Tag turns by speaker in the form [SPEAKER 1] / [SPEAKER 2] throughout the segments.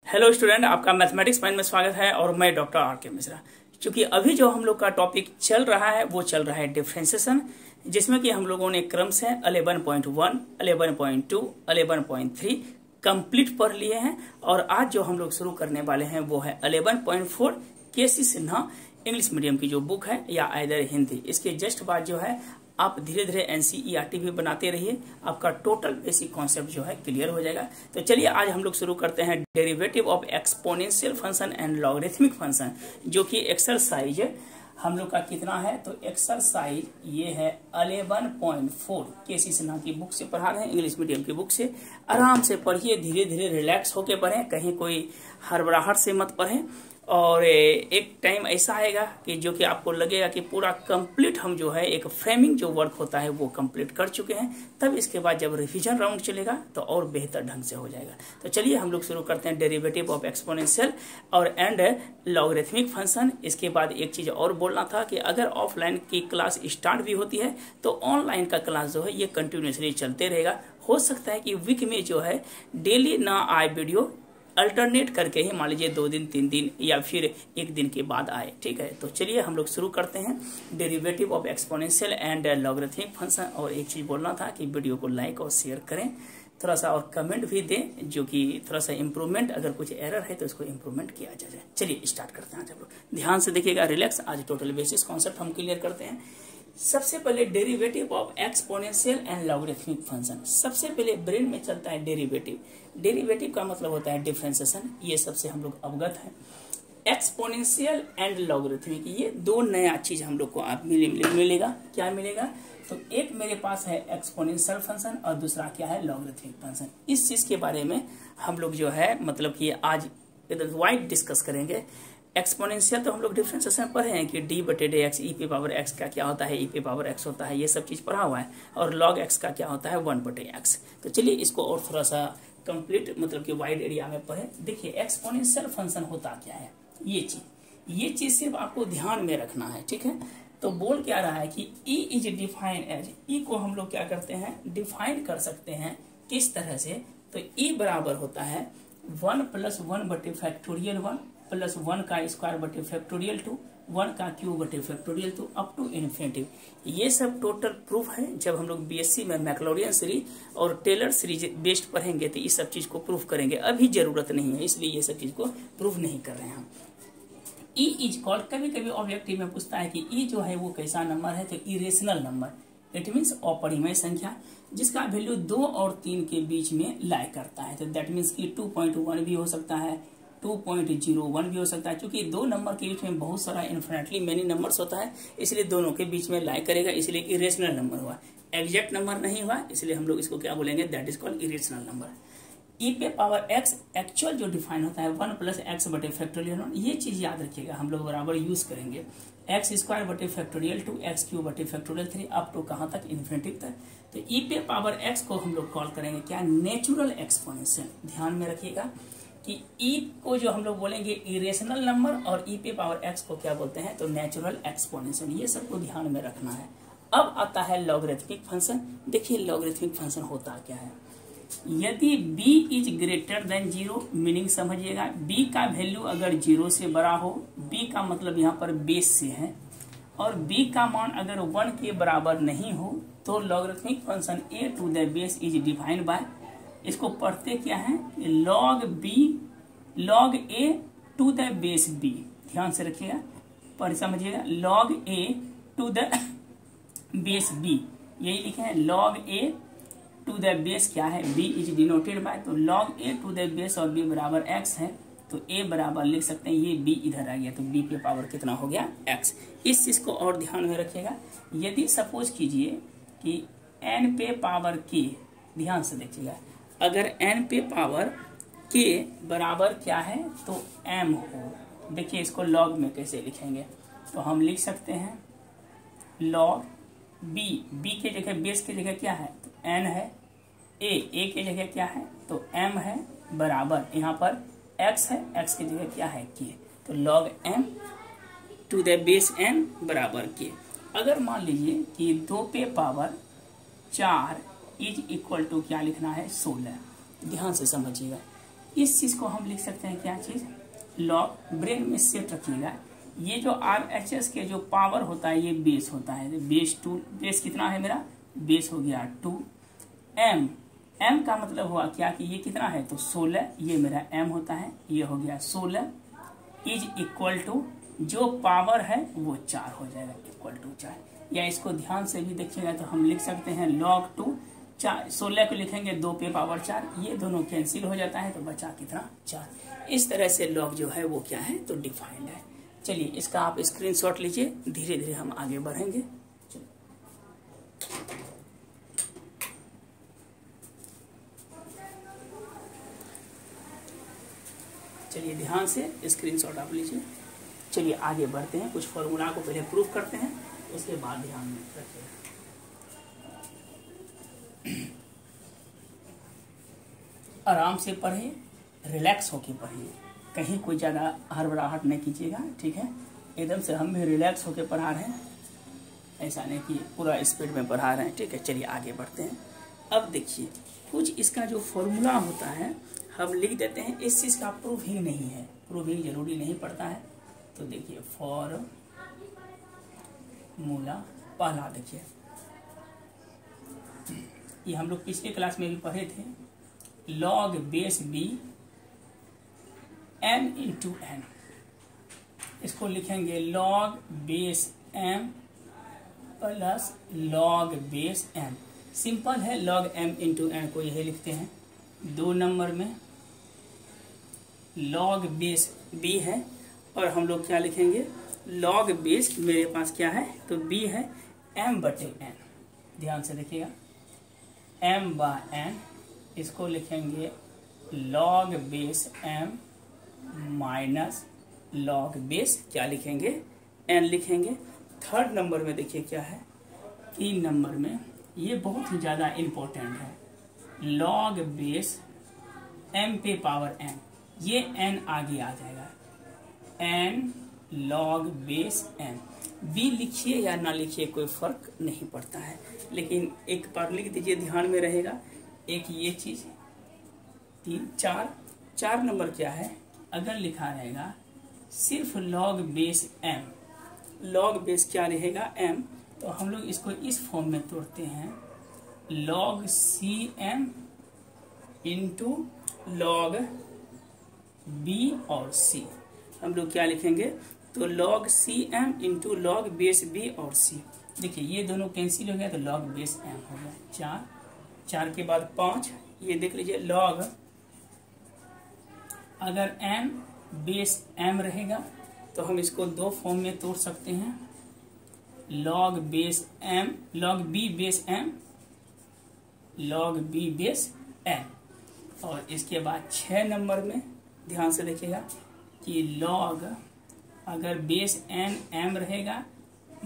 [SPEAKER 1] Hello student, आपका mathematics point में स्वागत है और मैं डॉक्टर आर के मिश्रा। क्योंकि अभी जो हम लोग का टॉपिक चल रहा है वो चल रहा है डिफरेंशिएशन, जिसमें कि हम लोगों ने क्रम से 11.1, 11.2, 11.3 कंप्लीट पढ़ लिए हैं। और आज जो हम लोग शुरू करने वाले हैं वो है 11.4 के.सी. सिन्हा इंग्लिश मीडियम की जो बुक है या आइदर हिंदी। इसके जस्ट बाद जो है आप धीरे धीरे एनसीईआरटी भी बनाते रहिए, आपका टोटल बेसिक कॉन्सेप्ट जो है क्लियर हो जाएगा। तो चलिए आज हम लोग शुरू करते हैं derivative of exponential function and logarithmic function, जो कि एक्सरसाइज हम लोग का कितना है। तो एक्सरसाइज ये है 11.4 के.सी. सिन्हा की बुक से पढ़ा रहे हैं, इंग्लिश मीडियम की बुक से। आराम से पढ़िए, धीरे धीरे रिलैक्स होके पढ़ें, कहीं कोई हड़बड़ाहट से मत पढ़ें। और एक टाइम ऐसा आएगा कि जो कि आपको लगेगा कि पूरा कंप्लीट हम जो है एक फ्रेमिंग जो वर्क होता है वो कंप्लीट कर चुके हैं। तब इसके बाद जब रिवीजन राउंड चलेगा तो और बेहतर ढंग से हो जाएगा। तो चलिए हम लोग शुरू करते हैं डेरिवेटिव ऑफ एक्सपोनेंशियल और एंड लॉगरिथमिक फंक्शन। इसके बाद एक चीज और बोलना था कि अगर ऑफलाइन की क्लास स्टार्ट भी होती है तो ऑनलाइन का क्लास जो है ये कंटिन्यूसली चलते रहेगा। हो सकता है कि वीक में जो है डेली ना आए वीडियो, अल्टरनेट करके ही, मान लीजिए 2 दिन 3 दिन या फिर 1 दिन के बाद आए, ठीक है। तो चलिए हम लोग शुरू करते हैं derivative of exponential and logarithmic function. और एक चीज बोलना था कि वीडियो को लाइक और शेयर करें, थोड़ा सा और कमेंट भी दें, जो कि थोड़ा सा इम्प्रूवमेंट, अगर कुछ एरर है तो इसको इम्प्रूवमेंट किया जाए। चलिए स्टार्ट करते हैं। आज आप लोग ध्यान से देखिएगा, रिलैक्स। आज टोटल बेसिस कॉन्सेप्ट हम क्लियर करते हैं। सबसे पहले derivative of exponential and logarithmic function. सबसे पहले ब्रेन में चलता है डेरिवेटिव। डेरिवेटिव का मतलब होता है डिफरेंशिएशन, ये सबसे हम लोग अवगत हैं। एक्सपोनेंशियल एंड लॉगरिथमिक, ये दो नया चीज हम लोग को आप मिलेगा। क्या मिलेगा? तो एक मेरे पास है एक्सपोनेंशियल फंक्शन और दूसरा क्या है, लॉगरिथमिक फंक्शन। इस चीज के बारे में हम लोग जो है मतलब कि आज वाइड डिस्कस करेंगे। एक्सपोनेंशियल तो हम लोग डिफरेंशिएशन पढ़े हैं कि d/x e पे पावर x का क्या होता है, e पे पावर x होता है, ये सब चीज पढ़ा हुआ है। और log x का क्या होता है, 1/x। तो चलिए इसको और थोड़ा सा कंप्लीट मतलब कि वाइड एरिया में पढ़े। देखिए एक्सपोनेंशियल फंक्शन होता क्या है, ये चीज सिर्फ आपको ध्यान में रखना है, ठीक है। तो बोल क्या रहा है कि e is define as, e को हम लोग क्या करते हैं, डिफाइन कर सकते हैं। किस तरह से? तो e बराबर होता है 1 + 1/फैक्टोरियल 1 + 1 का स्क्वायर बटे फैक्टोरियल 2, 1 का क्यूब बटे फैक्टोरियल 2 अप टू इन्फिनिटी। ये सब टोटल प्रूफ है। जब हम लोग बीएससी में मैक्लॉरियन सीरीज और टेलर सीरीज बेस्ड पढ़ेंगे तो इस सब चीज को प्रूफ करेंगे। अभी जरूरत नहीं है, इसलिए ये सब चीज को प्रूफ नहीं कर रहे हैं हम। ई इज कॉल्ड, कभी कभी ऑब्जेक्टिव में पूछता है कि ई जो है वो कैसा नंबर है, तो इरेशनल नंबर, इट मीन्स अपरिमेय संख्या, जिसका वैल्यू 2 और 3 के बीच में लाई करता है। तो दैट मीन्स कि 2.1 भी हो सकता है, 2.01 भी हो सकता है। क्योंकि दो नंबर के बीच में बहुत सारा इन्फिनिटली मेनी नंबर्स होता है, इसलिए दोनों के बीच में लाई करेगा, इसलिए इरेशनल नंबर हुआ। एग्जैक्ट नंबर नहीं हुआ, इसलिए हम लोग इसको क्या बोलेंगे, that is called irrational number. E पे पावर x एक्चुअल जो डिफाइन होता है 1 + x बटे फैक्टोरियल 1, ये चीज याद रखिएगा, हम लोग बराबर यूज करेंगे। x² बटे फैक्टोरियल 2, x³ बटे फैक्टोरियल 3 अप टू कहाँ तक, इन्फिनिटी तक। तो ई पे पावर x को हम लोग कॉल करेंगे क्या, नेचुरल एक्सपोनेंशियल। ध्यान में रखिएगा कि e को जो हम लोग बोलेंगे इरेशनल नंबर और e पे पावर x को क्या बोलते हैं, तो नेचुरल एक्सपोनेंशियल। ये सबको ध्यान में रखना है। अब आता है लॉगरिथमिक फंक्शन। देखिए लॉगरिथमिक फंक्शन होता क्या है। यदि b is greater than 0, meaning समझिएगा, b का वैल्यू अगर 0 से बड़ा हो, b का मतलब यहाँ पर बेस से है, और b का मान अगर 1 के बराबर नहीं हो, तो logarithmic function a to the base is defined by, इसको पढ़ते क्या है, log a to the base b। ध्यान से रखिएगा, पर समझिएगा, log a to the base b, यही लिखे हैं। log a to the base क्या है, b इज डिनोटेड बाय, तो log a to the base और b बराबर x है, तो a बराबर लिख सकते हैं, ये b इधर आ गया, तो b पे पावर कितना हो गया, x। इस चीज को और ध्यान में रखिएगा। यदि सपोज कीजिए कि n पे पावर k, ध्यान से देखिएगा, अगर n पे पावर k बराबर क्या है, तो m हो। देखिए इसको log में कैसे लिखेंगे, तो हम लिख सकते हैं log b के जगह बेस की जगह क्या है, तो n है, a के जगह क्या है, तो m है, बराबर यहाँ पर x है, x की जगह क्या है, k, तो log m to the base n बराबर k। अगर मान लीजिए कि 2 पे पावर 4 इज इक्वल टू क्या लिखना है, 16। ध्यान से समझिएगा, इस चीज को हम लिख सकते हैं क्या चीज, लॉग। ब्रेन में सेट रखिएगा, ये जो RHS के जो पावर होता है ये बेस होता है, बेस 2, बेस कितना है मेरा, बेस हो गया 2। m का मतलब हुआ क्या कि ये कितना है तो 16, ये मेरा m होता है, ये हो गया 16 इज इक्वल टू जो पावर है वो 4 हो जाएगा, इक्वल टू 4। या इसको ध्यान से भी देखिएगा तो हम लिख सकते हैं log 2, 16 को लिखेंगे 2 पे पावर 4, ये दोनों कैंसिल हो जाता है तो बचा कितना 4। इस तरह से log जो है वो क्या है तो डिफाइंड है। चलिए इसका आप स्क्रीनशॉट लीजिए, धीरे धीरे हम आगे बढ़ेंगे। चलिए ध्यान से स्क्रीनशॉट आप लीजिए। चलिए आगे बढ़ते हैं, कुछ फॉर्मूला को पहले प्रूफ करते हैं, उसके बाद ध्यान में रखिएगा। आराम से पढ़िए, रिलैक्स होके पढ़िए, कहीं कोई ज़्यादा हड़बड़ाहट नहीं कीजिएगा, ठीक है। एकदम से हम भी रिलैक्स होके पढ़ा रहे हैं, ऐसा नहीं कि पूरा स्पीड में पढ़ा रहे हैं, ठीक है। चलिए आगे बढ़ते हैं। अब देखिए कुछ इसका जो फॉर्मूला होता है हम लिख देते हैं, इस चीज़ का प्रूफिंग नहीं है, प्रूफिंग जरूरी नहीं पड़ता है। तो देखिए फॉर्मूला पहला देखिए, ये हम लोग पिछले क्लास में भी पढ़े थे, log base b m into n, इसको लिखेंगे log base m plus log base m। Simple है, log m इंटू n को यही लिखते हैं। 2 नंबर में log बेस b है और हम लोग क्या लिखेंगे, log बेस मेरे पास क्या है तो b है m बटे n। ध्यान से देखिएगा, m बाय n, इसको लिखेंगे log base m minus log base क्या लिखेंगे n लिखेंगे। 3rd नंबर में देखिए क्या है, 3 नंबर में ये बहुत ही ज़्यादा इम्पोर्टेंट है, log बेस m पे पावर n, ये n आगे आ जाएगा, n log base m। b लिखिए या ना लिखिए कोई फर्क नहीं पड़ता है, लेकिन एक बार लिख दीजिए, ध्यान में रहेगा। एक ये चीज 3 4 नंबर क्या है, अगर लिखा रहेगा सिर्फ log base m, log base क्या रहेगा m, तो हम लोग इसको इस फॉर्म में तोड़ते हैं, log cm into log b और c। हम लोग क्या लिखेंगे तो log cm into log base b और c। देखिए ये दोनों कैंसिल हो गया तो log बेस m हो गया 4 के बाद 5, ये देख लीजिए log, अगर m बेस m रहेगा तो हम इसको 2 फॉर्म में तोड़ सकते हैं, log base m, log b base m, log b base m। और इसके बाद 6 नंबर में ध्यान से देखिएगा कि log, अगर बेस n m रहेगा,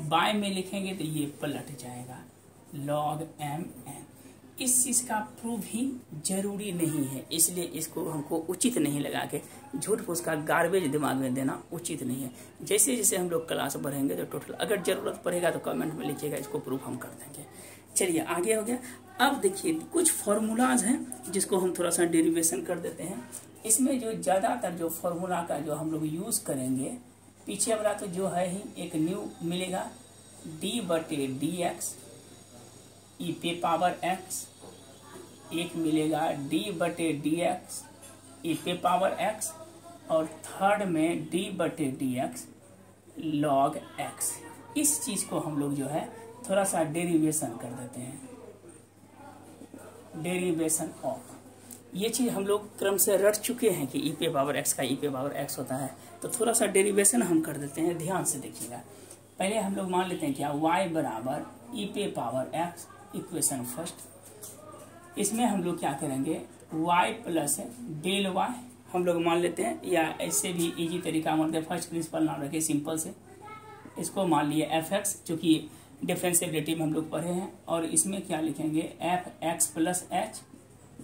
[SPEAKER 1] बाय में लिखेंगे तो ये पलट जाएगा, log m n। इस चीज़ का प्रूफ ही जरूरी नहीं है, इसलिए इसको हमको उचित नहीं लगा के झूठ फूस का गार्बेज दिमाग में देना उचित नहीं है। जैसे जैसे हम लोग क्लास बढ़ेंगे तो टोटल अगर ज़रूरत पड़ेगा तो कमेंट में लिखिएगा, इसको प्रूफ हम कर देंगे। चलिए आगे हो गया। अब देखिए कुछ फॉर्मूलाज हैं जिसको हम थोड़ा सा डेरिवेशन कर देते हैं। इसमें जो ज़्यादातर जो फॉर्मूला का जो हम लोग यूज़ करेंगे, पीछे वाला तो जो है ही एक न्यू मिलेगा, d बटे डी एक्स ई पे पावर x, एक मिलेगा d बटे डी एक्स ई पे पावर x, और 3rd में d बटे डी एक्स log x। इस चीज़ को हम लोग जो है थोड़ा सा डेरिवेशन कर देते हैं, डेरिवेशन ऑफ। ये चीज़ हम लोग क्रम से रट चुके हैं कि e पे पावर x का e पे पावर x होता है, तो थोड़ा सा डेरिवेशन हम कर देते हैं। ध्यान से देखिएगा, पहले हम लोग मान लेते हैं क्या, y बराबर e पे पावर x, इक्वेशन फर्स्ट। इसमें हम लोग क्या करेंगे, y प्लस डेल y हम लोग मान लेते हैं, या ऐसे भी इजी तरीका मानते हैं, फर्स्ट प्रिंसिपल नाम रखे सिंपल से, इसको मान लिए fx, जो कि डिफरेंशिएबिलिटी में हम लोग पढ़े हैं, और इसमें क्या लिखेंगे fx plus h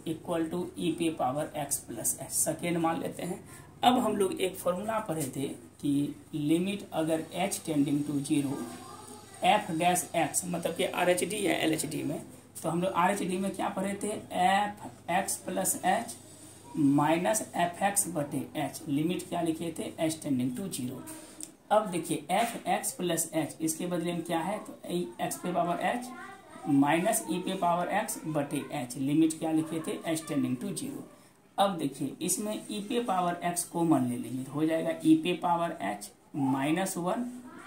[SPEAKER 1] equal to e पे power x plus h, second मान लेते हैं। अब हम लोग एक फॉर्मूला पढ़े थे कि लिमिट अगर h tending to 0 f dash x, मतलब कि RHD या LHD में, तो हम लोग RHD में क्या पढ़े थे, f x plus h minus f x बटे एच, लिमिट क्या लिखे थे, एच टेंडिंग टू 0। अब देखिए एफ एक्स प्लस एच, इसके बदले में क्या है, तो एक्स पे पावर एच माइनस ई पे पावर एक्स बटे एच, लिमिट क्या लिखे थे, एच टेंडिंग टू 0। अब देखिए इसमें ई पे पावर एक्स कॉमन ले लेंगे तो हो जाएगा ई पे पावर एच माइनस 1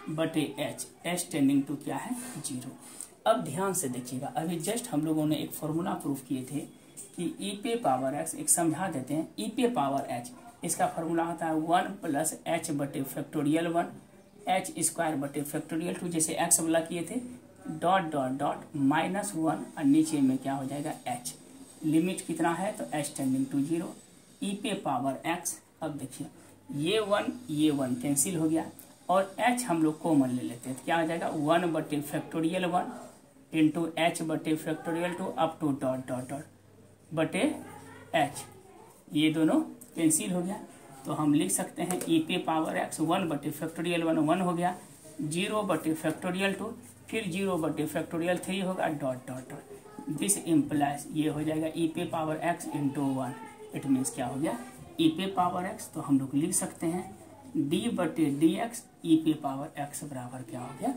[SPEAKER 1] बटे एच, एच टेंडिंग टू क्या है, 0। अब ध्यान से देखिएगा, अभी जस्ट हम लोगों ने एक फॉर्मूला प्रूफ किए थे कि ई पे पावर एक्स, एक समझा देते हैं, ई पे पावर एच इसका फॉर्मूला होता है 1 प्लस एच बटे फैक्टोरियल 1 एच स्क्वायर बटे फैक्टोरियल 2, जैसे एक्स वाला किए थे, डॉट डॉट डॉट माइनस 1 और नीचे में क्या हो जाएगा, एच, लिमिट कितना है, तो एच टेंडिंग टू 0, ई पे पावर एक्स। अब देखिए ये 1 कैंसिल हो गया और h हम लोग कॉमन ले लेते हैं तो क्या हो जाएगा, 1 बटे फैक्टोरियल 1 इंटू एच बटे factorial 2 up to dot dot dot बटे h, ये दोनों कैंसिल हो गया तो हम लिख सकते हैं ई पे पावर एक्स 1 बटे फैक्टोरियल 1 हो गया, 0 बटे फैक्टोरियल 2, फिर 0 बटे फैक्टोरियल 3 होगा, dot dot dot, this implies ये हो जाएगा ई पे power x into 1, it means क्या हो गया, ई पे पावर एक्स। तो हम लोग लिख सकते हैं डी बटे डी एक्स ई पे पावर एक्स बराबर क्या हो गया,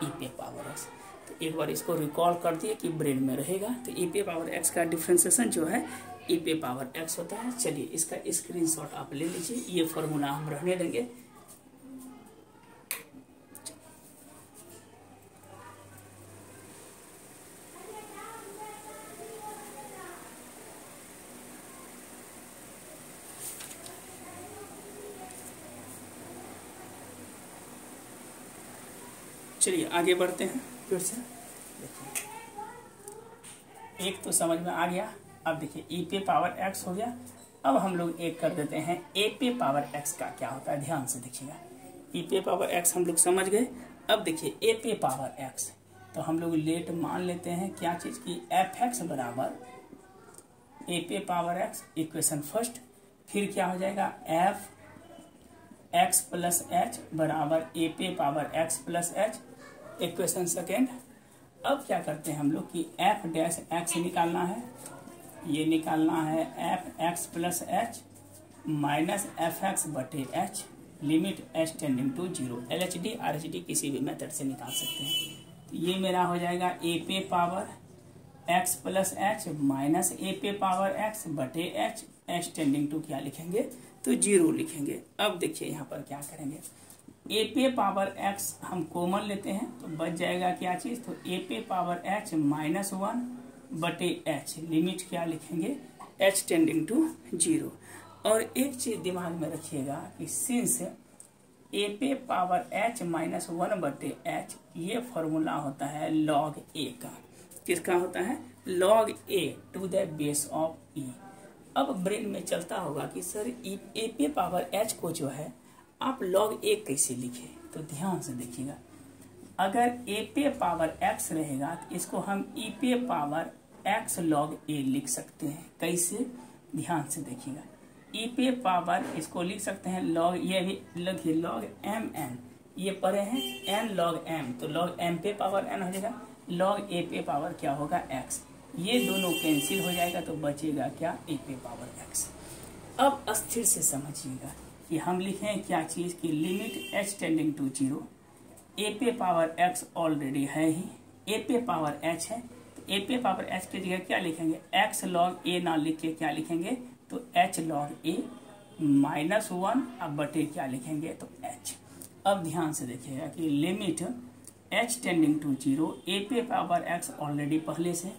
[SPEAKER 1] ई पे पावर एक्स। तो एक बार इसको रिकॉल कर दिए कि ब्रेन में रहेगा। तो ई पे पावर एक्स का डिफ्रेंसिएशन जो है ई पे पावर एक्स होता है। चलिए इसका स्क्रीनशॉट आप ले लीजिए, ये फॉर्मूला हम रहने देंगे। चलिए आगे बढ़ते हैं फिर से। देखिए एक तो समझ में आ गया। अब देखिए ई पे पावर एक्स हो गया। अब हम लोग एक कर देते हैं ए पे पावर एक्स का क्या होता है, ध्यान से देखिएगा। ई पे पावर एक्स हम लोग समझ गए। अब देखिए ए पे पावर एक्स, तो हम लोग लेट मान लेते हैं क्या चीज की, एफ एक्स बराबर ए पे पावर एक्स, इक्वेशन फर्स्ट, फिर क्या हो जाएगा एफ एक्स प्लस एच बराबर ए पे power x plus H, equation second. अब क्या करते हैं हम लोग कि एफ डैश एक्स निकालना है, ये निकालना है f x plus h minus f x बटे h, limit h tending to 0। LHD RHD किसी भी मेथड से निकाल सकते हैं। तो ये मेरा हो जाएगा ए पे power x plus h minus a पे पावर एक्स बटे एच, एच टेंडिंग टू क्या लिखेंगे, तो 0 लिखेंगे। अब देखिए यहाँ पर क्या करेंगे, ए पे पावर एक्स हम कॉमन लेते हैं तो बच जाएगा क्या चीज, तो ए पे पावर एच माइनस 1 बटे एच, लिमिट क्या लिखेंगे, एच टेंडिंग टू 0। और एक चीज दिमाग में रखिएगा कि सिंस ए पे पावर एच माइनस 1 बटे एच, ये फॉर्मूला होता है लॉग ए का। किसका होता है, log a to the base of e. अब ब्रेन में चलता होगा कि सर ए पे पावर एच को जो है आप लॉग ए कैसे लिखे, तो ध्यान से देखिएगा। अगर ए पे पावर एक्स रहेगा तो इसको हम ई पे पावर एक्स लॉग ए लिख सकते हैं। कैसे, ध्यान से देखिएगा। ई पे पावर इसको लिख सकते हैं लॉग, ये भी लिखिए लॉग एम एन, ये पढ़े हैं एन लॉग एम, तो लॉग एम पे पावर एन हो जाएगा, लॉग ए पे पावर क्या होगा एक्स, ये दोनों कैंसिल हो जाएगा तो बचेगा क्या, ए पे पावर एक्स। अब अस्थिर से समझिएगा कि हम लिखें क्या चीज की, limit h tending to 0, a पे पावर एक्स ऑलरेडी है ही, ए पे पावर एच है, तो ए पे पावर एच की जगह क्या लिखेंगे, एक्स लॉग ए ना लिख के क्या लिखेंगे, तो एच लॉग ए माइनस 1 अब बटे क्या लिखेंगे, तो एच। अब ध्यान से देखिएगा कि limit h tending to 0, a पे पावर एक्स ऑलरेडी पहले से,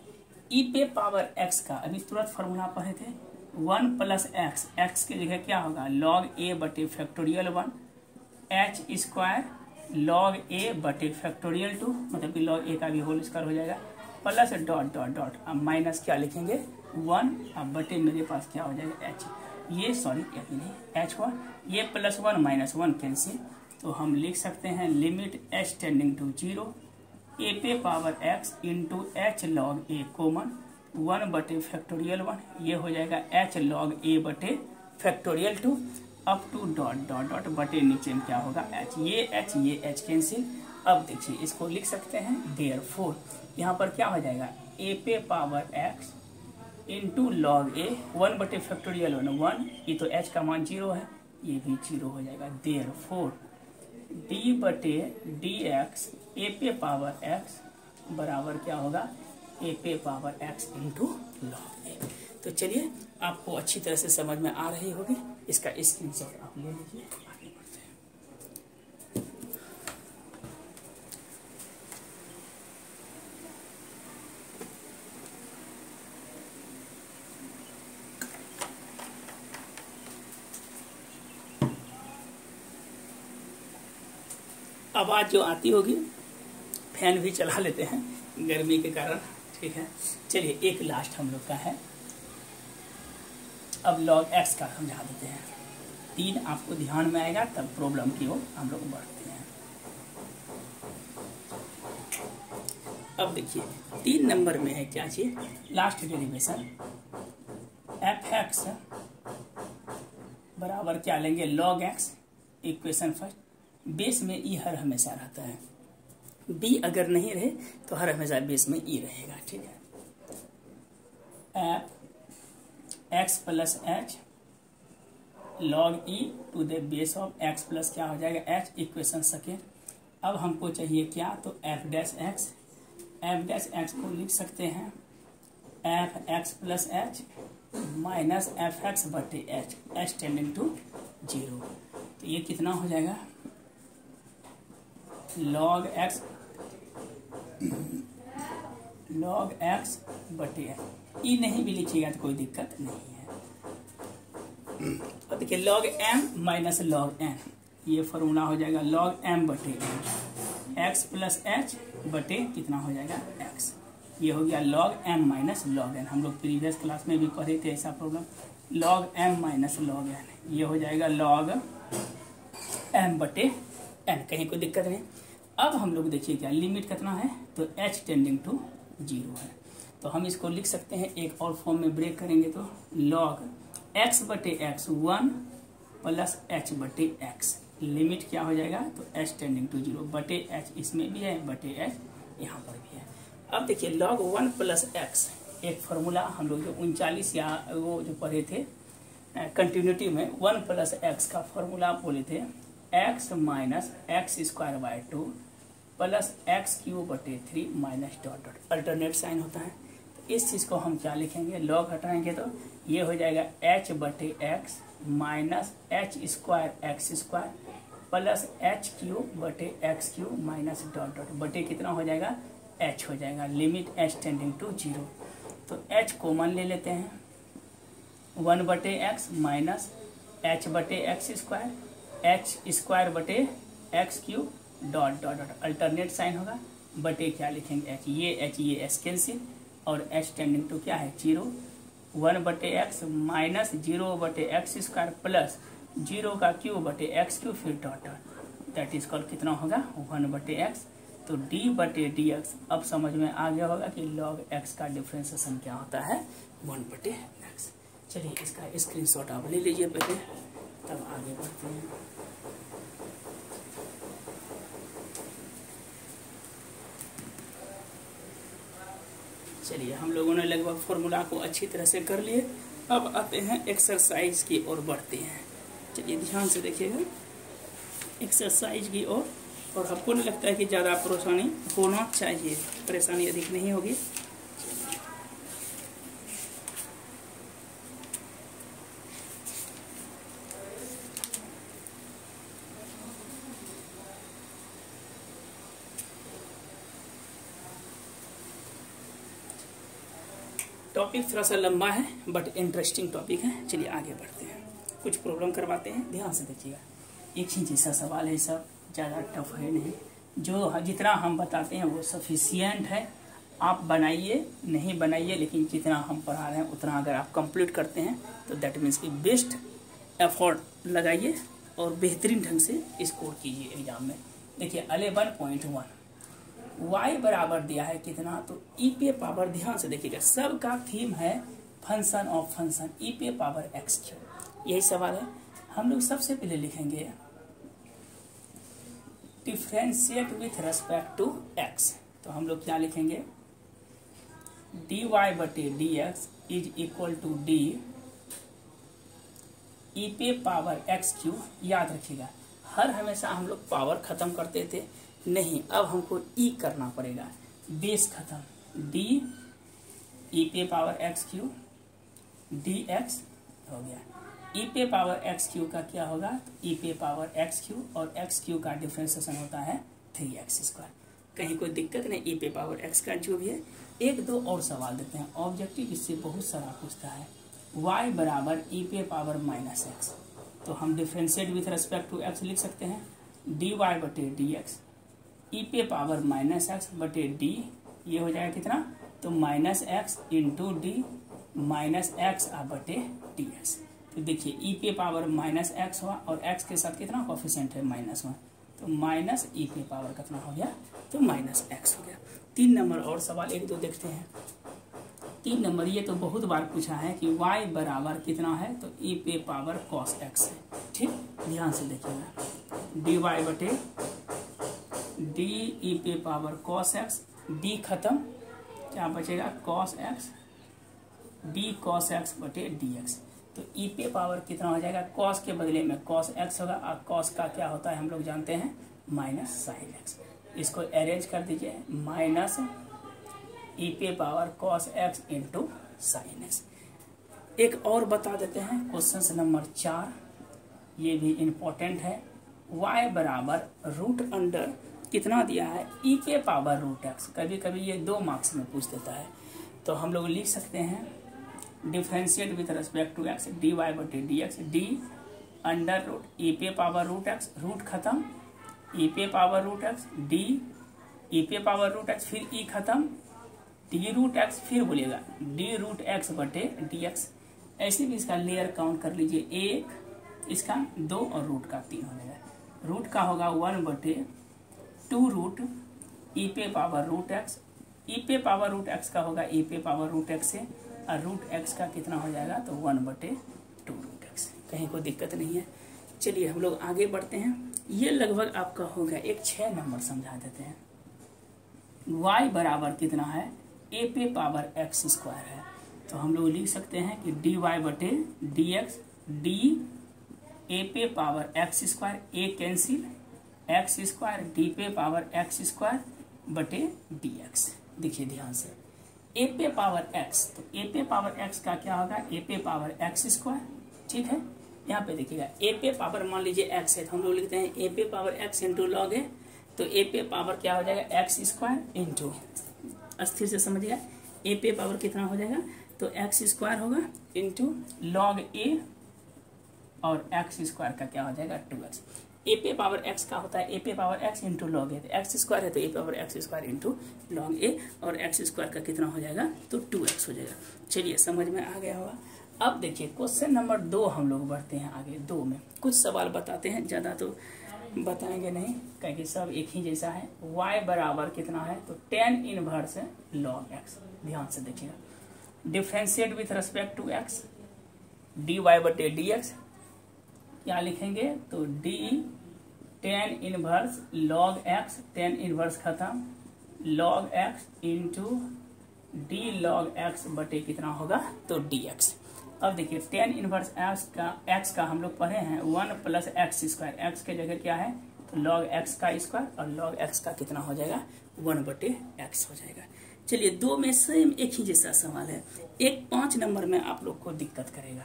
[SPEAKER 1] ई पे पावर एक्स का अभी तुरंत फॉर्मूला पढ़े थे 1 प्लस एक्स, एक्स की जगह क्या होगा लॉग ए बटे फैक्टोरियल 1, एच स्क्वायर लॉग ए बटे फैक्टोरियल 2, मतलब कि लॉग ए का भी होल स्क्वायर हो जाएगा, प्लस डॉट डॉट डॉट, अब माइनस क्या लिखेंगे 1, अब बटे मेरे पास क्या हो जाएगा एच, ये सॉरी अभी नहीं एच हुआ, ये प्लस 1 माइनस 1 कैंसिल, तो हम लिख सकते हैं limit h tending to 0, a पे power x into h log a common 1 बटे फैक्टोरियल 1, ये हो जाएगा एच लॉग ए बटे factorial 2 up to dot dot dot बटे नीचे में क्या होगा एच, ये एच कैंसिल। अब देखिए इसको लिख सकते हैं देयरफॉर, यहाँ पर क्या हो जाएगा ए पे पावर एक्स इंटू लॉग ए 1/(1) ये तो h का मान 0 है, ये भी 0 हो जाएगा। देयरफॉर d/dx a पे पावर x बराबर क्या होगा, a पे पावर x इंटू लॉग ए। तो चलिए आपको अच्छी तरह से समझ में आ रही होगी, इसका स्क्रीनशॉट आप ले लीजिए। आगे बढ़ते हैं। आवाज जो आती होगी, फैन भी चला लेते हैं गर्मी के कारण, ठीक है। चलिए एक लास्ट हम लोग का है, अब log x का समझा देते हैं। 3 आपको ध्यान में आएगा तब प्रॉब्लम की ओर हम लोग बढ़ते हैं। अब देखिए 3 नंबर में है क्या चीज, लास्ट डेरिवेशन f(x) बराबर क्या लेंगे, log x। Equation first, base में ई हर हमेशा रहता है, बी अगर नहीं रहे तो हर हमेशा बेस में ई रहेगा, ठीक है। x plus h log e to the base of x plus क्या हो जाएगा h, इक्वेशन सेकेंड। अब हमको चाहिए क्या, तो f'(x) को लिख सकते हैं f(x plus h minus f(x/h), h tending to 0। तो ये कितना हो जाएगा, log x बटे ई नहीं भी लिखिएगा तो कोई दिक्कत नहीं है। और देखिए log m minus log n, ये फॉर्मूला हो जाएगा log m बटे n, x प्लस एच बटे कितना हो जाएगा x, ये हो गया log m minus log n। हम लोग प्रीवियस क्लास में भी पढ़े थे ऐसा problem, log m minus log n, ये हो जाएगा log m बटे n, कहीं कोई दिक्कत नहीं। अब हम लोग देखिए क्या लिमिट कितना है, तो h टेंडिंग टू 0 है, तो हम इसको लिख सकते हैं एक और फॉर्म में ब्रेक करेंगे तो log x बटे x 1 प्लस h बटे x, लिमिट क्या हो जाएगा, तो h टेंडिंग टू 0 बटे h इसमें भी है, बटे h यहाँ पर भी है। अब देखिए log 1 प्लस x, एक फार्मूला हम लोग जो 39 या वो जो पढ़े थे कंटिन्यूटी में, 1 प्लस x का फॉर्मूला बोले थे x minus x² 2 plus x³ बटे 3 minus dot dot, alternate sign होता है। तो इस चीज़ को हम क्या लिखेंगे, लॉग हटाएंगे तो ये हो जाएगा h बटे x minus h² plus h³ बटे x³ माइनस डॉट डॉट, बटे कितना हो जाएगा, h हो जाएगा। लिमिट h टेंडिंग टू 0, तो h कॉमन ले लेते हैं, 1 बटे x माइनस h बटे x², h² बटे x³ dot dot dot, alternate sign होगा, बटे क्या लिखेंगे h, ये s कैंसिल, और h टेंडिंग टू क्या है 0, 1 बटे x माइनस 0 बटे x² प्लस 0 का क्यूब बटे x³ फिर dot dot, that is called कितना होगा 1 बटे x। तो d बटे dx अब समझ में आ गया होगा कि log x का डिफ्रेंसिएशन क्या होता है, 1 बटे x। चलिए इसका स्क्रीनशॉट आप ले लीजिए पहले, तब आगे बढ़ते हैं। चलिए हम लोगों ने लगभग फॉर्मूला को अच्छी तरह से कर लिए, अब आते हैं एक्सरसाइज की ओर बढ़ते हैं। चलिए ध्यान से देखिएगा एक्सरसाइज की ओर, और आपको नहीं लगता है कि ज़्यादा परेशानी होना चाहिए, परेशानी अधिक नहीं होगी। टॉपिक थोड़ा सा लंबा है बट इंटरेस्टिंग टॉपिक है। चलिए आगे बढ़ते हैं, कुछ प्रॉब्लम करवाते हैं, ध्यान से देखिएगा। एक ही जैसा सवाल है, सब ज़्यादा टफ है नहीं, जो जितना हम बताते हैं वो सफिशियंट है। आप बनाइए नहीं बनाइए, लेकिन जितना हम पढ़ा रहे हैं उतना अगर आप कंप्लीट करते हैं तो दैट मीन्स कि बेस्ट एफर्ट लगाइए और बेहतरीन ढंग से स्कोर कीजिए एग्जाम में। देखिए 11.1 y बराबर दिया है कितना, तो e पे पावर, ध्यान से देखिएगा सबका थीम है फंक्शन ऑफ फंक्शन, e पे पावर x³, यही सवाल है। हम लोग सबसे पहले लिखेंगे differentiate with respect to x, तो हम लोग क्या लिखेंगे dy बटे dx is equal to d e पे पावर एक्स क्यू। याद रखिएगा, हर हमेशा हम लोग पावर खत्म करते थे, नहीं अब हमको ई करना पड़ेगा, बेस खत्म, डी ई पे power x Q D x हो गया। ई पे पावर एक्स क्यू का क्या होगा, ई पे पावर एक्स क्यू और एक्स क्यू का डिफ्रेंसिएशन होता है 3x²। कहीं कोई दिक्कत नहीं, ई पे पावर एक्स का जो भी है। एक दो और सवाल देते हैं, ऑब्जेक्टिव इससे बहुत सारा पूछता है। y बराबर ई पे पावर -x, तो हम differentiate with respect to x लिख सकते हैं, dy बटे dx ई पे पावर -x बटे d, ये हो जाएगा कितना, तो -x इंटू डी -x बटे dx। तो देखिए ई पे पावर -x हुआ और x के साथ कितना कोफिशिएंट है -1, तो माइनस ई पे पावर कितना हो गया, तो -x हो गया। 3 नंबर और सवाल एक दो देखते हैं। 3 नंबर ये तो बहुत बार पूछा है कि y बराबर कितना है, तो ई पे पावर cos x है। ठीक, ध्यान से देखिएगा, dy बटे डी ई पे पावर cos x, d खत्म, क्या बचेगा cos x, d cos x बटे dx। तो ई पे पावर कितना हो जाएगा, cos के बदले में cos x होगा, और cos का क्या होता है हम लोग जानते हैं -sin x। इसको अरेंज कर दीजिए, माइनस ई पे power cos x into sin x। एक और बता देते हैं, क्वेश्चन नंबर 4, ये भी इम्पोर्टेंट है। y बराबर रूट अंडर कितना दिया है, ई पे पावर रूट x। कभी कभी ये 2 मार्क्स में पूछ देता है, तो हम लोग लिख सकते हैं differentiate with respect to x, dy बटे dx, d under root e पे पावर रूट x, रूट खत्म, ई पे power root x, d e पे पावर रूट x, फिर ई खत्म, डी रूट x, फिर बोलिएगा डी रूट x बटे dx। ऐसे भी इसका लेयर काउंट कर लीजिए, 1, इसका 2 और रूट का 3 हो जाएगा। रूट का होगा 1 बटे 2 रूट ई पे पावर रूट x, ई पे पावर रूट x का होगा ई पे पावर रूट x से, और रूट x का कितना हो जाएगा, तो 1 बटे 2 रूट x। कहीं कोई दिक्कत नहीं है। चलिए हम लोग आगे बढ़ते हैं। ये लगभग आपका हो गया। एक 6 नंबर समझा देते हैं। y बराबर कितना है, ए पे पावर x² है, तो हम लोग लिख सकते हैं कि dy बटे dx, डी ए पे पावर x², ए कैंसिल, x² डी पे पावर x² बटे dx। देखिए ध्यान से, ए पे पावर x, तो ए पे पावर x का क्या होगा, ए पे पावर x²। ठीक है, यहाँ पे देखिएगा ए पे पावर मान लीजिए x है, तो हम लोग लिखते हैं ए पे पावर x इंटू लॉग है, तो ए पे पावर क्या हो जाएगा x² इंटू, अस्थिर से समझिएगा, ए पे पावर कितना हो जाएगा, तो x² होगा इंटू लॉग ए, और x² का क्या हो जाएगा 2x। ए पे पावर x का होता है ए पे पावर x इंटू लॉग ए, तो x² है तो ए पे पावर x² इंटू लॉग ए, और x² का कितना हो जाएगा, तो 2x हो जाएगा। चलिए समझ में आ गया होगा। अब देखिए क्वेश्चन नंबर 2 हम लोग बढ़ते हैं आगे। 2 में कुछ सवाल बताते हैं, ज़्यादा तो बताएंगे नहीं क्योंकि सब एक ही जैसा है। y बराबर कितना है, तो tan इनवर्स लॉग x। ध्यान से देखिएगा, differentiate with respect to x, dy बटे dx, क्या लिखेंगे, तो d tan inverse log x, tan inverse खत्म, log x into d log x बटे कितना होगा, तो dx। अब देखिए tan इनवर्स x का हम लोग पढ़े हैं 1 + x², x के जगह क्या है, तो log x का स्क्वायर, और log x का कितना हो जाएगा, 1 बटे x हो जाएगा। चलिए 2 में सेम एक ही जैसा सवाल है। एक 5 नंबर में आप लोग को दिक्कत करेगा।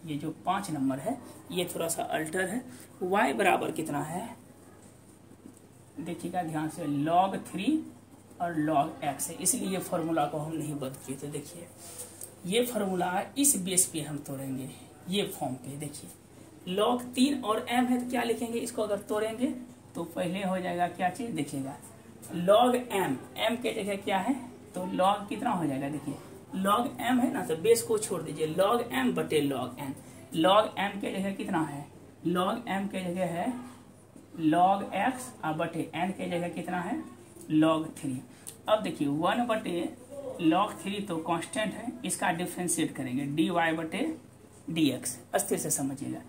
[SPEAKER 1] ये जो 5 नंबर है ये थोड़ा सा अल्टर है। y बराबर कितना है, देखिएगा ध्यान से, log 3 और log x है, इसलिए ये फॉर्मूला को हम नहीं बदलिए। तो देखिए ये फॉर्मूला इस बेस पे हम तोड़ेंगे, ये फॉर्म पे। देखिए log 3 और m है तो क्या लिखेंगे, इसको अगर तोड़ेंगे तो पहले हो जाएगा क्या चीज, देखिएगा log m के जगह क्या है, तो log कितना हो जाएगा, देखिए log m है ना, तो बेस को छोड़ दीजिए, log m बटे log n। log m के जगह कितना है, log m के जगह है log x, और बटे n के जगह कितना है, log 3। अब देखिए 1 बटे log 3 तो कांस्टेंट है, इसका डिफ्रेंशिएट करेंगे dy बटे dx। अस्थिर से समझिएगा,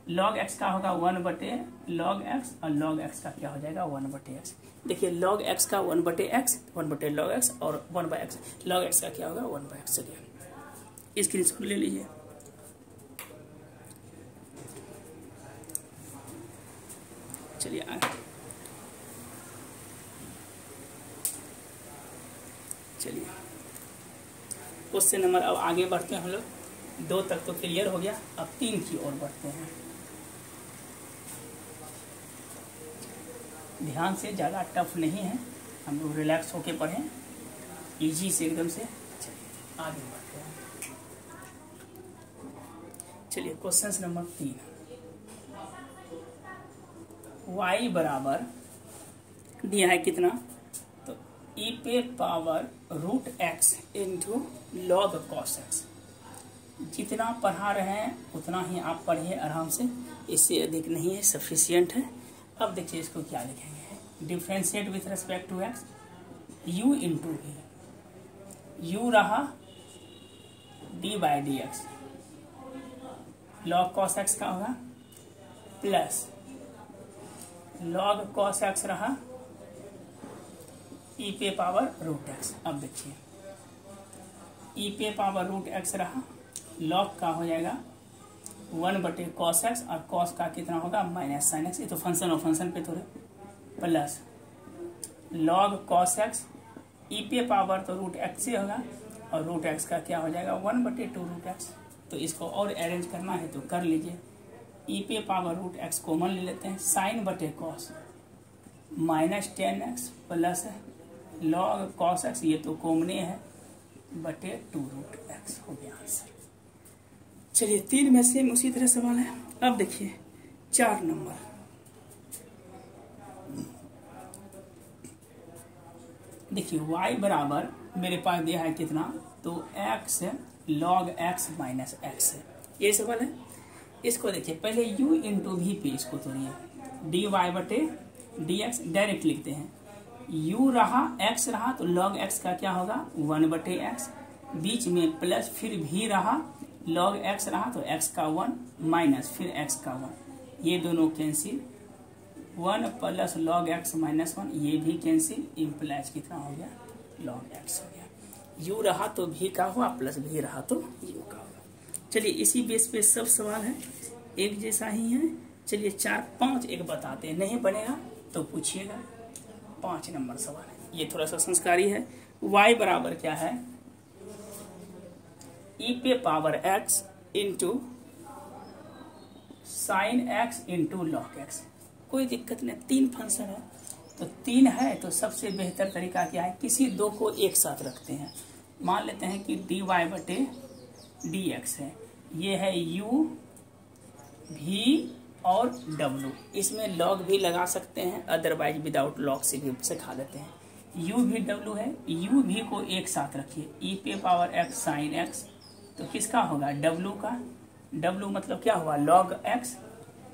[SPEAKER 1] log x का होगा 1 बटे log x, और log x का क्या हो जाएगा, 1 बटे x। देखिए log x का 1 बटे x, 1 बटे log x, और 1 बाय x, log x का क्या होगा, 1 बाय x। चलिए स्क्रीनशॉट ले लीजिए। चलिए आगे, चलिए क्वेश्चन नंबर, अब आगे बढ़ते हैं हम लोग। 2 तक तो क्लियर हो गया, अब 3 की ओर बढ़ते हैं। ध्यान से, ज़्यादा टफ नहीं है, हम लोग रिलैक्स होके पढ़ें, इजी से एकदम से। चलिए आगे बढ़ते हैं। चलिए क्वेश्चन नंबर 3, y बराबर दिया है कितना, तो e पे power root x into log cos x। जितना पढ़ा रहे हैं उतना ही आप पढ़िए आराम से, इससे अधिक नहीं है, सफिशियंट है। अब देखिए इसको क्या लिखेंगे, differentiate with respect to x, u into v, u रहा d by d x, log cos x का होगा, प्लस लॉग कॉस x रहा e पे पावर रूट x। अब देखिए e पे पावर रूट x रहा, लॉग का हो जाएगा 1/cos x, और cos का कितना होगा माइनस साइन x, ये तो फंक्शन और फंक्शन पे थोड़े, plus log cos x e पे पावर तो रूट x से होगा, और रूट x का क्या हो जाएगा 1/2 रूट x। तो इसको और अरेंज करना है तो कर लीजिए, e पे पावर रूट x कॉमन ले लेते हैं, साइन बटे cos minus 10x plus log cos x, ये तो कॉमने है, बटे 2 रूट x हो गया आंसर। चलिए 3 में से उसी तरह सवाल है। अब देखिए 4 नंबर, देखिए y बराबर मेरे पास दिया है कितना, तो x log x minus x है, ये सवाल है। इसको देखिए पहले u इंटू वी पे इसको तोड़िए, डी वाई बटे डी एक्स डायरेक्ट लिखते हैं, u रहा x रहा तो log x का क्या होगा 1/x, बीच में प्लस, फिर v रहा log x रहा तो x का 1 माइनस फिर x का 1, ये दोनों cancel, 1 plus log x minus 1 ये भी कैंसिल, इम्प्लाइज कितना हो गया log x हो गया, u रहा तो v का हुआ प्लस v रहा तो u का होगा। चलिए इसी बेस पे सब सवाल है, एक जैसा ही है। चलिए 4 5 एक बताते हैं, नहीं बनेगा तो पूछिएगा। 5 नंबर सवाल है, ये थोड़ा सा संस्कारी है। y बराबर क्या है, e पे power x into sine x into log x, कोई दिक्कत नहीं, 3 फंक्शन है तो 3 है, तो सबसे बेहतर तरीका क्या है, किसी 2 को एक साथ रखते हैं। मान लेते हैं कि डी वाई बटे डी एक्स है, ये है u v और w, इसमें लॉग भी लगा सकते हैं, अदरवाइज विदाउट लॉग से भी सिखा देते हैं। u v w है, u v को एक साथ रखिए, e पे पावर x साइन x, तो किसका होगा w का, w मतलब क्या हुआ log x,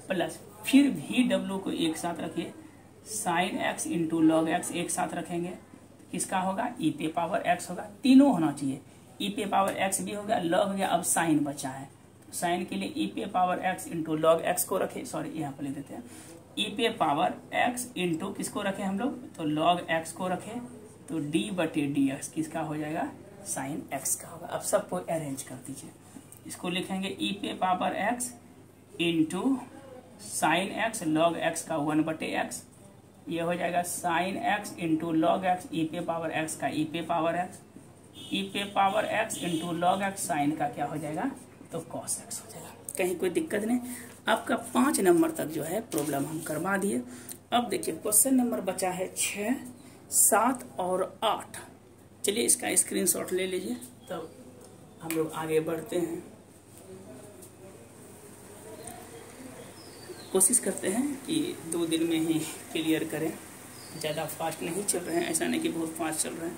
[SPEAKER 1] प्लस फिर भी w को एक साथ रखिए, sine x into log x एक साथ रखेंगे, किसका होगा e पे पावर x होगा, तीनों होना चाहिए, e पे पावर x भी हो गया, log हो गया, अब साइन बचा है, तो साइन के लिए e पे power x into log x को रखे, सॉरी यहाँ पर लिख देते हैं, e पे पावर x इंटू किसको रखे हम लोग, तो log x को रखे, तो d बटे डी एक्स किसका हो जाएगा साइन x का होगा। अब सबको अरेंज कर दीजिए, इसको लिखेंगे e पे power x into sine x log x का 1/x, ये हो जाएगा sine x into log x, e पे पावर x का e पे पावर x, e पे power x into log x, sine का क्या हो जाएगा तो cos x हो जाएगा। कहीं कोई दिक्कत नहीं। आपका 5 नंबर तक जो है प्रॉब्लम हम करवा दिए। अब देखिए क्वेश्चन नंबर बचा है 6, 7 और 8। चलिए इसका स्क्रीनशॉट ले लीजिए, तब हम लोग आगे बढ़ते हैं। कोशिश करते हैं कि 2 दिन में ही क्लियर करें, ज़्यादा फास्ट नहीं चल रहे हैं, ऐसा नहीं कि बहुत फास्ट चल रहे हैं।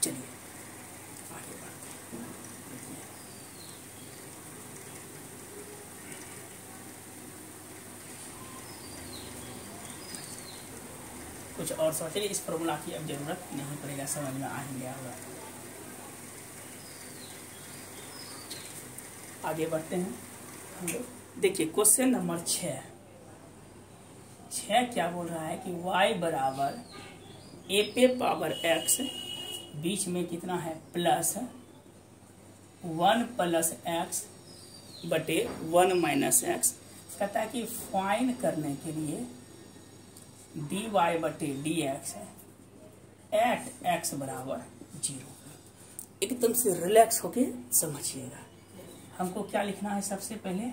[SPEAKER 1] चलिए आगे बढ़ते हैं। कुछ और सोच, चलिए इस फॉर्मूला की अब जरूरत नहीं पड़ेगा, समझ में आ ही गया होगा। आगे बढ़ते हैं हम लोग। देखिए क्वेश्चन नंबर 6 क्या बोल रहा है कि y बराबर a पे पावर x, बीच में कितना है प्लस 1 प्लस एक्स बटे 1 माइनस एक्स। कहता है कि फाइन करने के लिए dy बटे dx है एट एक्स बराबर 0। एकदम से रिलैक्स होके समझिएगा। हमको क्या लिखना है? सबसे पहले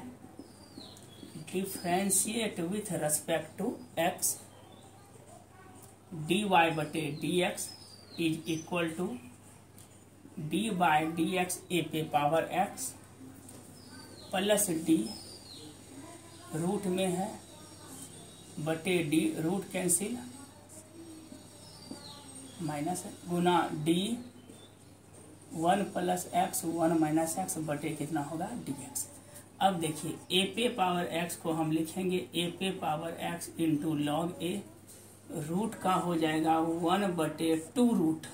[SPEAKER 1] differentiate with respect to x dy बटे dx is equal to d by d x a पे power x plus d root में है बटे डी रूट कैंसिल माइनस है गुना d 1 plus x 1 minus x बटे कितना होगा डी एक्स। अब देखिए ए पे पावर एक्स को हम लिखेंगे ए पे power x into log e, root का हो जाएगा 1 बटे 2 root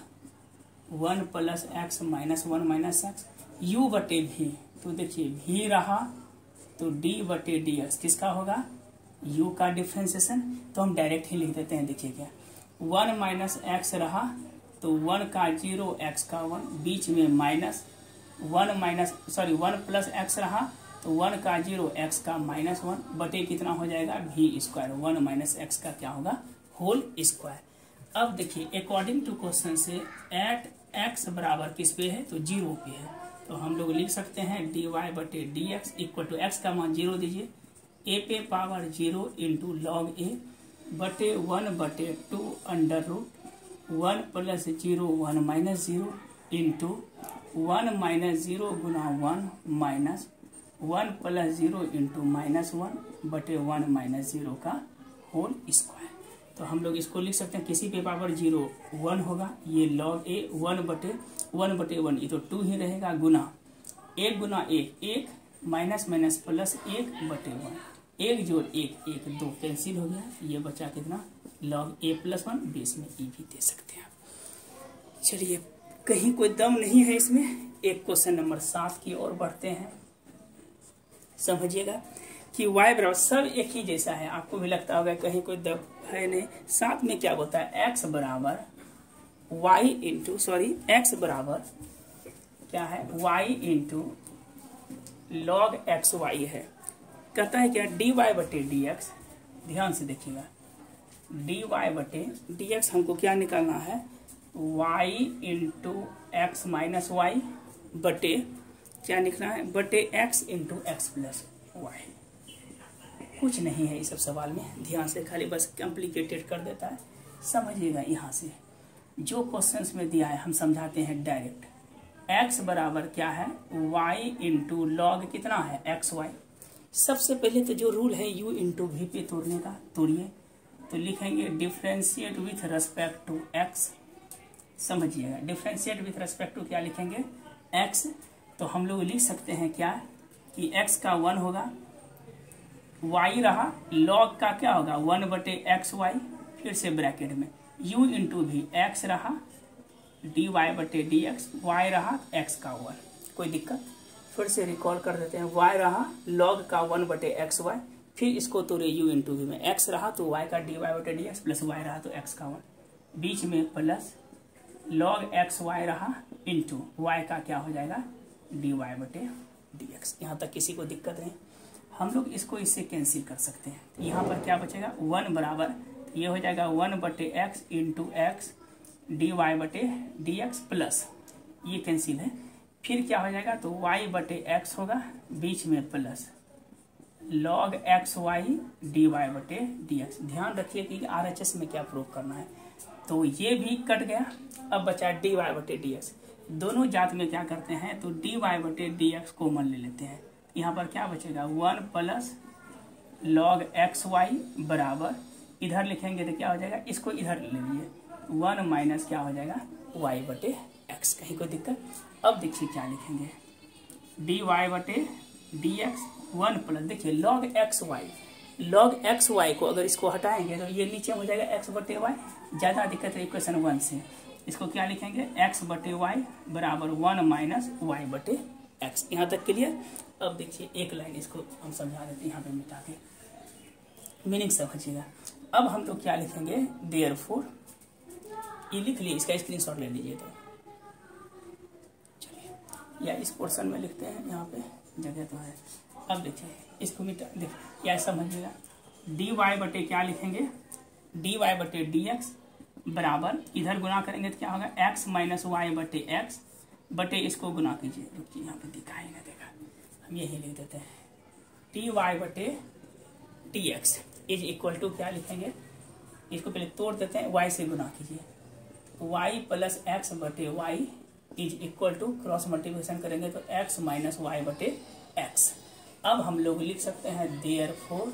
[SPEAKER 1] 1 plus x minus 1 minus x u बटे भी। तो देखिए भी रहा तो डी बटे डी एक्स किसका होगा? u का डिफ्रेंसिएशन। तो हम डायरेक्ट ही लिख देते हैं। देखिए क्या 1 माइनस एक्स रहा तो 1 का 0 एक्स का 1 बीच में माइनस 1 प्लस एक्स रहा तो 1 का 0 एक्स का माइनस 1 बटे कितना हो जाएगा भी स्क्वायर 1 माइनस एक्स का क्या होगा होल स्क्वायर। अब देखिए अकॉर्डिंग टू क्वेश्चन से एट एक्स बराबर किस पे है? तो 0 पे है। तो हम लोग लिख सकते हैं डी वाई बटे d x equal to x का मान 0 दीजिए ए पे पावर 0 इंटू लॉग ए बटे 1 बटे 2 under root 1 plus 0 1 minus 0 into 1 minus 0 गुना 1 माइनस 1 प्लस 0 इंटू माइनस 1 बटे 1 माइनस 0 का होल स्क्वायर। तो हम लोग इसको लिख सकते हैं किसी पे पावर 0 1 होगा, ये लॉग ए 1 बटे 1 ये तो 2 ही रहेगा गुना 1 गुना 1 माइनस माइनस प्लस 1 बटे 1 1 जोड़ 1 2 कैंसिल हो गया। ये बचा कितना लॉग ए प्लस 1 बेस में ई भी दे सकते हैं आप। चलिए कहीं कोई दम नहीं है इसमें। एक क्वेश्चन नंबर 7 की ओर बढ़ते हैं। समझिएगा कि y बराबर सब एक ही जैसा है। आपको भी लगता होगा कहीं कोई दम है नहीं। साथ में क्या होता है x बराबर y इंटू x बराबर क्या है y into log x y है। कहता है क्या डी वाई बटे डी एक्स। ध्यान से देखिएगा डी वाई बटे डी एक्स हमको क्या निकालना है y into x minus y बटे क्या लिखना है बटे x into x plus y. कुछ नहीं है इस सब सवाल में, ध्यान से खाली बस कॉम्प्लिकेटेड कर देता है। समझिएगा यहाँ से जो क्वेश्चंस में दिया है हम समझाते हैं डायरेक्ट। x बराबर क्या है y इंटू लॉग कितना है एक्स वाई। सबसे पहले तो जो रूल है u इंटू वी पे तोड़ने का तोड़िए। तो लिखेंगे differentiate with respect to x। समझिएगा डिफ्रेंशिएट विथ रेस्पेक्ट टू क्या लिखेंगे x। तो हम लोग लिख सकते हैं क्या कि x का 1 होगा, y रहा log का क्या होगा 1 बटे एक्स वाई, फिर से ब्रैकेट में u इंटू भी x रहा डी वाई बटे डी एक्स, वाई रहा x का 1। कोई दिक्कत? फिर से रिकॉल कर देते हैं y रहा log का 1 बटे एक्स वाई, फिर इसको तोड़े u इंटू भी में x रहा तो y का डी वाई बटे डी एक्स प्लस y रहा तो x का 1 बीच में प्लस log एक्स वाई रहा इंटू y का क्या हो जाएगा डी वाई बटे डी एक्स। यहाँ तक किसी को दिक्कत नहीं। हम लोग इसको इससे कैंसिल कर सकते हैं। यहाँ पर क्या बचेगा 1 बराबर ये हो जाएगा 1 बटे x into x d y बटे डी एक्स प्लस ये कैंसिल है। फिर क्या हो जाएगा तो y बटे एक्स होगा बीच में plus log x y d y बटे डी एक्स। ध्यान रखिए कि RHS में क्या प्रूव करना है। तो ये भी कट गया। अब बचा डी वाई बटे डी एक्स। दोनों जात में क्या करते हैं तो डी वाई बटे डी एक्स कॉमन ले लेते हैं। यहाँ पर क्या बचेगा 1 प्लस log एक्स वाई बराबर इधर लिखेंगे तो क्या हो जाएगा इसको इधर ले लीजिए 1 माइनस क्या हो जाएगा y बटे x। कहीं कोई दिक्कत? अब देखिए क्या लिखेंगे डी वाई बटे डी एक्स 1 प्लस देखिए log एक्स वाई को अगर इसको हटाएंगे तो ये नीचे हो जाएगा x बटे वाई। ज़्यादा दिक्कत है इक्वेशन 1 से। इसको क्या लिखेंगे x बटे वाई बराबर 1 माइनस वाई बटे x। यहाँ तक क्लियर? अब देखिए एक लाइन इसको हम समझा देते हैं यहाँ पे मिटा के मीनिंग समझिएगा। अब हम लोग क्या लिखेंगे देयरफॉर ये लिख लिए, इसका स्क्रीनशॉट ले लीजिए। तो चलिए या इस पोर्शन में लिखते हैं, यहाँ पे जगह तो है। अब देखिए इसको भी क्या समझिएगा, डी वाई बटे क्या लिखेंगे, डी वाई बटे डी एक्स बराबर, इधर गुना करेंगे तो क्या होगा, एक्स माइनस वाई बटे एक्स बटे इसको गुना कीजिए, रुकिए यहाँ पे दिखाएगा, देखा हम यही लिख देते हैं, टी वाई बटे t x is equal to क्या लिखेंगे, इसको पहले तोड़ देते हैं, वाई से गुना कीजिए, वाई प्लस एक्स बटे y is equal to, cross multiplication करेंगे तो एक्स माइनस वाई बटे एक्स। अब हम लोग लिख सकते हैं देयरफॉर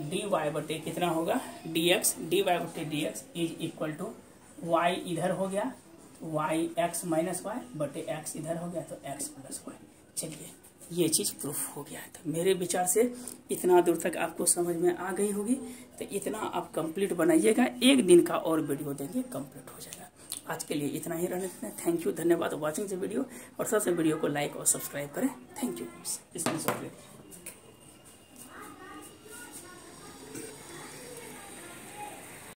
[SPEAKER 1] डी वाई बटे कितना होगा, डी एक्स, डी वाई बटे d x is equal to, y इधर हो गया, वाई एक्स माइनस वाई बटे एक्स इधर हो गया तो एक्स प्लस वाई। चलिए ये चीज़ प्रूफ हो गया है। तो मेरे विचार से इतना दूर तक आपको समझ में आ गई होगी, तो इतना आप कंप्लीट बनाइएगा, एक दिन का और वीडियो देंगे कंप्लीट हो जाएगा। आज के लिए इतना ही रहने देते हैं। थैंक यू, धन्यवाद वॉचिंग द वीडियो, और सबसे वीडियो को लाइक और सब्सक्राइब करें। Thank you.